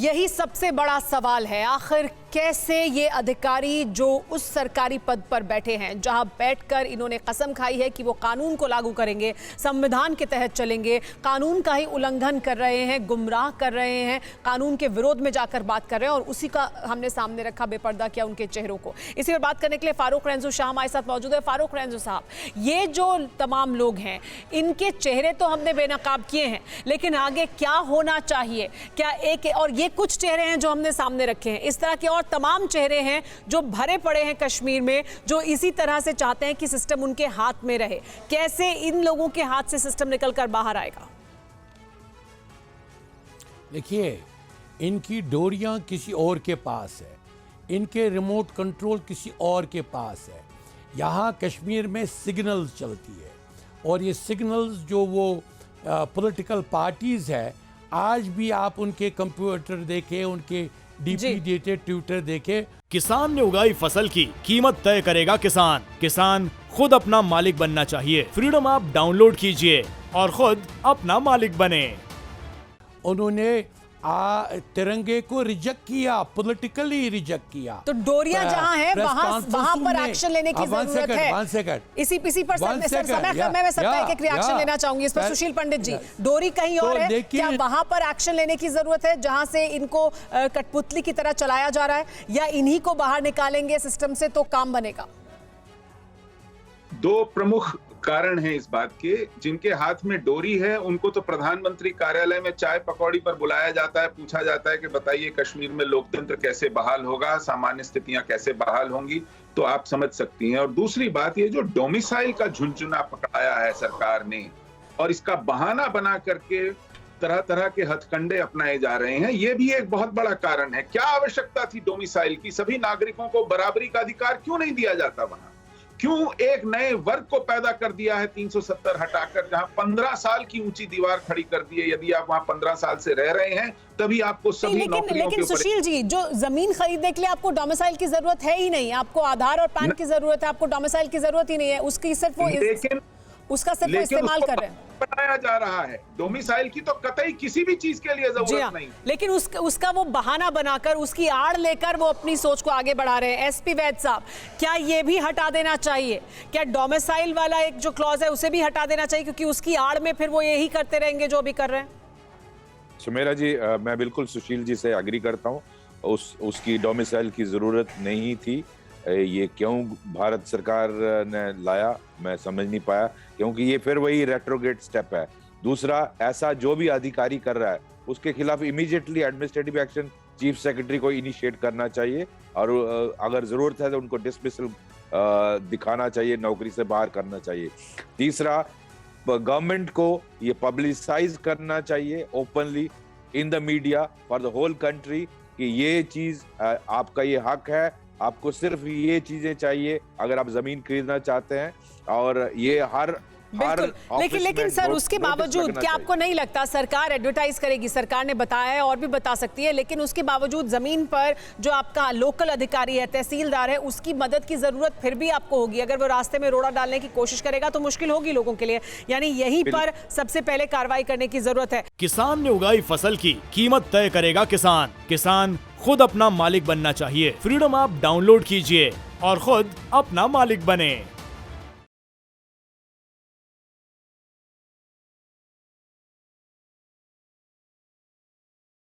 यही सबसे बड़ा सवाल है, आखिर कैसे ये अधिकारी जो उस सरकारी पद पर बैठे हैं, जहां बैठकर इन्होंने कसम खाई है कि वो कानून को लागू करेंगे, संविधान के तहत चलेंगे, कानून का ही उल्लंघन कर रहे हैं, गुमराह कर रहे हैं, कानून के विरोध में जाकर बात कर रहे हैं और उसी का हमने सामने रखा, बेपर्दा किया उनके चेहरों को। इसी पर बात करने के लिए फारूक रेंजू शाह हमारे साथ मौजूद है। फारूक रेंजू साहब, ये जो तमाम लोग हैं, इनके चेहरे तो हमने बेनकाब किए हैं, लेकिन आगे क्या होना चाहिए? क्या एक और ये कुछ चेहरे हैं जो हमने सामने रखे हैं, इस तरह के और तमाम चेहरे हैं जो भरे पड़े हैं कश्मीर में, जो इसी तरह से चाहते हैं कि सिस्टम उनके हाथ में रहे। कैसे इन लोगों के हाथ से सिस्टम निकलकर बाहर आएगा? देखिए, इनकी डोरियां किसी और के पास है, इनके रिमोट कंट्रोल किसी और के पास है। यहाँ कश्मीर में सिग्नल्स चलती है और ये सिग्नल्स जो वो पॉलिटिकल पार्टीज है, आज भी आप उनके कंप्यूटर देखें, उनके डीपी डेटेड ट्विटर देखें। किसान ने उगाई फसल की कीमत तय करेगा किसान। किसान खुद अपना मालिक बनना चाहिए। फ्रीडम ऐप डाउनलोड कीजिए और खुद अपना मालिक बने। उन्होंने तिरंगे को रिजेक्ट किया, पॉलिटिकली रिजेक्ट किया। तो डोरियां जहां है वहां पर एक्शन लेने की जरूरत है। इसी पर मैं सबका एक रिएक्शन लेना चाहूंगी इस पर। सुशील पंडित जी, डोरी कहीं और है, क्या वहां पर एक्शन लेने की जरूरत है जहां से इनको कठपुतली की तरह चलाया जा रहा है, या इन्हीं को बाहर निकालेंगे सिस्टम से तो काम बनेगा? दो प्रमुख कारण है इस बात के। जिनके हाथ में डोरी है उनको तो प्रधानमंत्री कार्यालय में चाय पकौड़ी पर बुलाया जाता है, पूछा जाता है कि बताइए कश्मीर में लोकतंत्र कैसे बहाल होगा, सामान्य स्थितियां कैसे बहाल होंगी, तो आप समझ सकती हैं। और दूसरी बात ये जो डोमिसाइल का झुनझुना पकड़ाया है सरकार ने और इसका बहाना बना करके तरह तरह के हथकंडे अपनाए जा रहे हैं, ये भी एक बहुत बड़ा कारण है। क्या आवश्यकता थी डोमिसाइल की? सभी नागरिकों को बराबरी का अधिकार क्यों नहीं दिया जाता वहां? क्यों एक नए वर्ग को पैदा कर दिया है 370 हटाकर, जहां 15 साल की ऊंची दीवार खड़ी कर दी है? यदि आप वहां 15 साल से रह रहे हैं तभी आपको सभी नौकरियों लेकिन सुशील जी, जो जमीन खरीदने के लिए आपको डोमिसाइल की जरूरत है ही नहीं, आपको आधार और पैन की जरूरत है, आपको डोमिसाइल की जरूरत ही नहीं है। उसकी सिर्फ वो उसका सिर्फ इस्तेमाल कर रहे हैं, बनाया जा रहा है। डोमिसाइल की तो कतई किसी भी चीज के लिए जरूरत नहीं, लेकिन उसका वो बहाना बनाकर, उसकी आड़ लेकर वो अपनी सोच को आगे बढ़ा रहे हैं। एसपी वैद साहब, क्या ये भी हटा देना चाहिए? क्या डोमिसाइल वाला एक जो क्लॉज है उसे भी हटा देना चाहिए, क्योंकि उसकी आड़ में फिर वो यही करते रहेंगे जो भी कर रहे हैं? सुमेरा जी, मैं बिल्कुल सुशील जी से एग्री करता हूँ। उसकी डोमिसाइल की जरूरत नहीं थी। ये क्यों भारत सरकार ने लाया मैं समझ नहीं पाया, क्योंकि ये फिर वही रेट्रोग्रेड स्टेप है। दूसरा, ऐसा जो भी अधिकारी कर रहा है उसके खिलाफ immediately administrative action chief secretary को इनिशिएट करना चाहिए और अगर जरूरत है तो उनको डिसमिसल दिखाना चाहिए, नौकरी से बाहर करना चाहिए। तीसरा, गवर्नमेंट को ये पब्लिसाइज करना चाहिए openly in the media for the whole country कि ये चीज आपका ये हक है, आपको सिर्फ ये चीजें चाहिए अगर आप जमीन खरीदना चाहते हैं। और ये हर लेकिन सर, उसके बावजूद क्या आपको नहीं लगता सरकार एडवर्टाइज करेगी? सरकार ने बताया है और भी बता सकती है, लेकिन उसके बावजूद जमीन पर जो आपका लोकल अधिकारी है, तहसीलदार है, उसकी मदद की जरूरत फिर भी आपको होगी। अगर वो रास्ते में रोड़ा डालने की कोशिश करेगा तो मुश्किल होगी लोगों के लिए। यानी यहीं पर सबसे पहले कार्रवाई करने की जरूरत है। किसान ने उगाई फसल की कीमत तय करेगा किसान। किसान खुद अपना मालिक बनना चाहिए। फ्रीडम ऐप डाउनलोड कीजिए और खुद अपना मालिक बने।